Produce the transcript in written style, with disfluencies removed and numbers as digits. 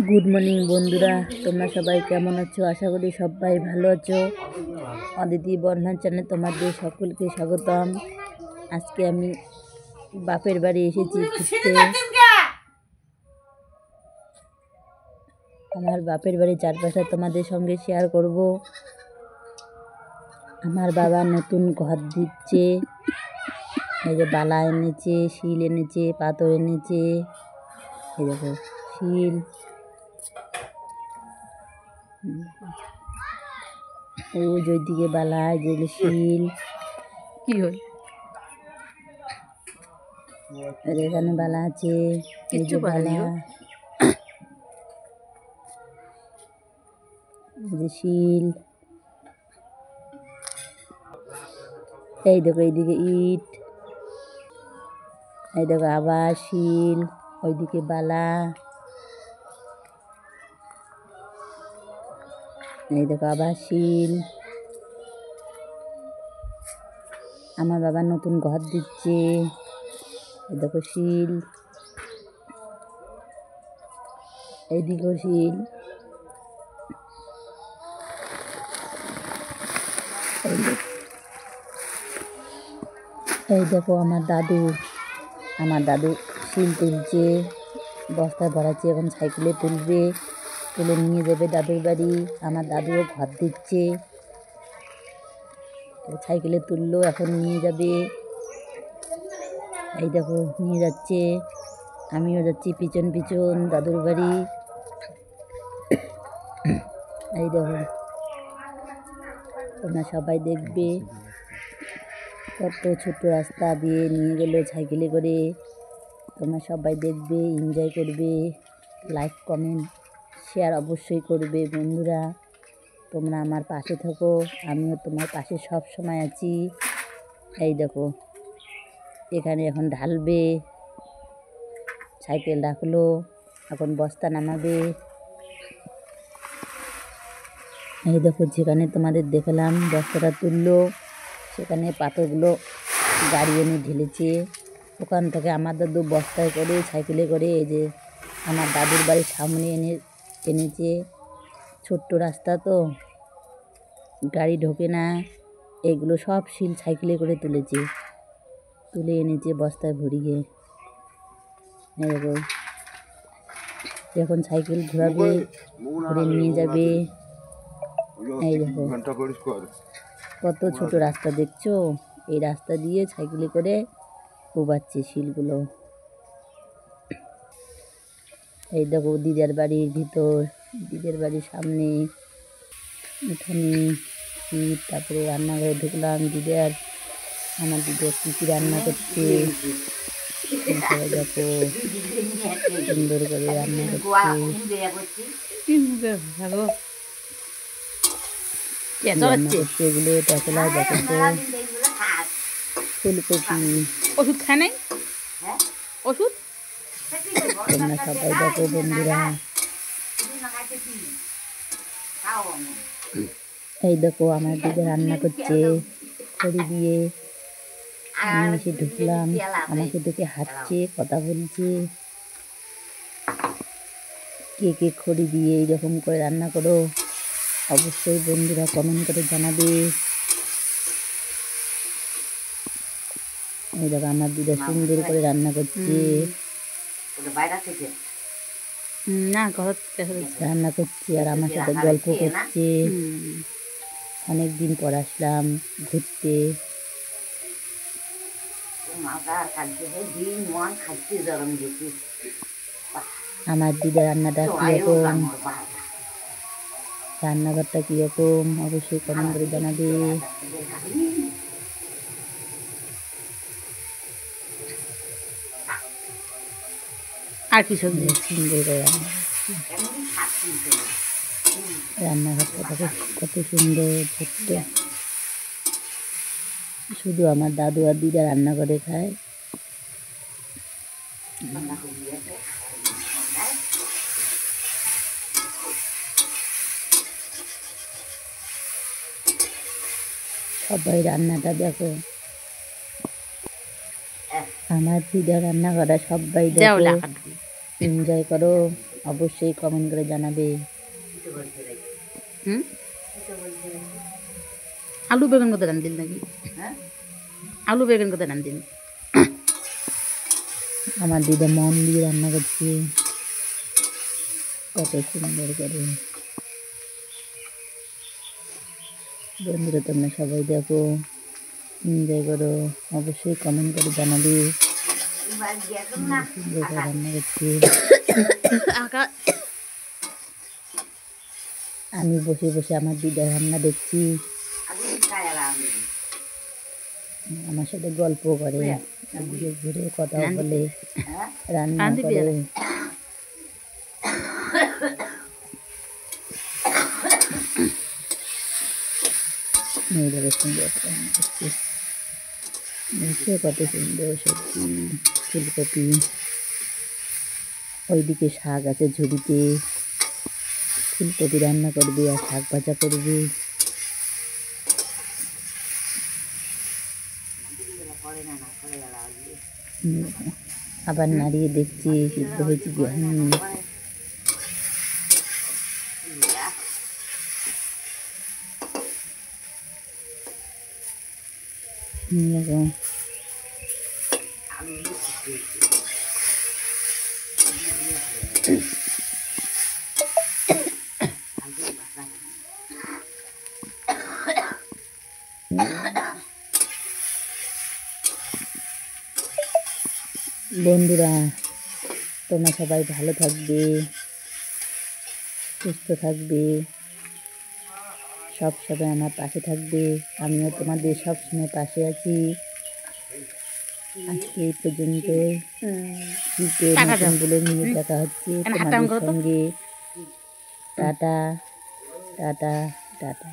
Good morning বন্ধুরা, তোমরা সবাই কেমন আছো? আশা করি সবাই ভালো আছো। অদিতি বর্ণার চ্যানেলে তোমাদের সকলকে স্বাগতম। আজকে আমি বাপের বাড়ি এসেছি ঘুরতে। আমার বাপের বাড়ির চারপাশে তোমাদের সঙ্গে শেয়ার করব। আমার বাবা নতুন ঘর দিচ্ছে। এই যে বালা এনেছে, শিল এনেছে, পাথর এনেছে। এই দেখো শিল, ওই দিকে বালা, যে শিল কি হয়, এখানে বালা আছে, এই যে বালা, এই যে শিল, এই দেখো এইদিকে ইট, এই দেখো আবার শিল, ওইদিকে বালা, এই দেখো আবার শিল। আমার বাবা নতুন ঘর দিচ্ছে। এই দেখো শিল, এইদিকেও শিল, এই দেখো আমার দাদু শিল তুলছে, বস্তায় ভরাচ্ছে, এখন সাইকেলে তুলবে, তুলে নিয়ে যাবে দাদুর বাড়ি। আমার দাদুও ঘর দিচ্ছে, সাইকেলে তুললো, এখন নিয়ে যাবে। এই দেখো নিয়ে যাচ্ছে, আমিও যাচ্ছি পিছন পিছন দাদুর বাড়ি। এই দেখো তোমরা সবাই দেখবে, কত ছোট রাস্তা দিয়ে নিয়ে গেল সাইকেলে করে। তোমরা সবাই দেখবে, এনজয় করবে, লাইক কমেন্ট শেয়ার অবশ্যই করবে। বন্ধুরা, তোমরা আমার পাশে থাকো, আমিও তোমার পাশে সব সময় আছি। এই দেখো এখানে এখন ঢালবে, সাইকেল রাখলো, এখন বস্তা নামাবে। এই দেখো যেখানে তোমাদের দেখালাম বস্তাটা তুললো, সেখানে পাথরগুলো গাড়ি এনে ঢেলেছে। ওখান থেকে আমার দাদু বস্তায় করে সাইকেলে করে এই যে আমার দাদুর বাড়ির সামনে এনেছে। ছোট্ট রাস্তা তো, গাড়ি ঢোকে না। এগুলো সব শিল সাইকেলে করে তুলে এনেছে বস্তায় ভরিয়ে। এখন সাইকেল ঘোরাবে, ঘুরে নিয়ে যাবে। এই দেখো কত ছোট রাস্তা দেখছো, এই রাস্তা দিয়ে সাইকেলে করে কোবাচ্ছে শিলগুলো। এই দেখো দিদার বাড়ির ভিতর, দিদার বাড়ির সামনে এখানে শীত। তারপরে রান্নাঘরে ঢুকলাম, আমার দিদার কী কী রান্না করছে সবাই দেখো, সুন্দর করে রান্না করছে। এগুলো টসলা দেখো, ফুলকপি, ওষুধ খায় নাই, ওষুধ। তোমরা সবাই দেখো বন্ধুরা। এই দেখো আমার দিদি রান্না করছে খড়ি দিয়ে। আমি এসে ঢুকলাম, আমাকে দেখে হাঁটছে, কথা বলছে। কে কে খড়ি দিয়ে এইরকম করে রান্না করো অবশ্যই বন্ধুরা কমেন্ট করে জানাবে। এই দেখো আমার দিদা সুন্দর করে রান্না করছে, রান্না করছে আর আমার সাথে গল্প করছে। অনেকদিন পর আসলাম ঘুরতে। আমার দিদা রান্নাটা কীরকম, রান্নাঘরটা কীরকম অবশ্যই কমেন্ট করে জানাবে। আর কি সবজি সুন্দর করে রান্নাঘরটা দেখো কত সুন্দর ছোট্ট। শুধু আমার দাদু আর দিদা রান্না করে খায়। সবাই রান্নাটা দেখো, আমার দিদা রান্না করা সবাই দেখো, এনজয় করো। অবশ্যই কমেন্ট করে জানাবে। আলু বেগুন কত রান্ধেন নাকি? আলু বেগুন কত রান্ধেন? আমার দিদা মন দিয়ে রান্না করছে, কত সুন্দর করে। বন্ধুরা তোমরা সবাই দেখো, এনজয় করো, অবশ্যই কমেন্ট করে জানাবে। সুন্দর করে রান্না করছে। আমি বসে বসে আমার দিদার রান্না দেখছি, আমার সাথে গল্প করে, এদিকে ঘুরে কথা বলে, রান্না করে। মেয়েদের সুন্দর রান্না করছে, দেখছো কত সুন্দর সবজি, ফুলকপি। ওইদিকে শাক আছে ঝুড়িতে, ফুলকপি রান্না করবে আর শাক ভাজা করবে। আবার নাড়িয়ে দেখছি সিদ্ধ হয়েছে কি হয়নি। দেখো বন্ধুরা, তোমরা সবাই ভালো থাকবে, সুস্থ থাকবে, সব সময় আমার পাশে থাকবে। আমিও তোমাদের সবসময় পাশে আছি। আজকে এই পর্যন্তই, নতুনগুলো নিয়ে দেখা হচ্ছে তোমাদের সঙ্গে। Tata tata tata.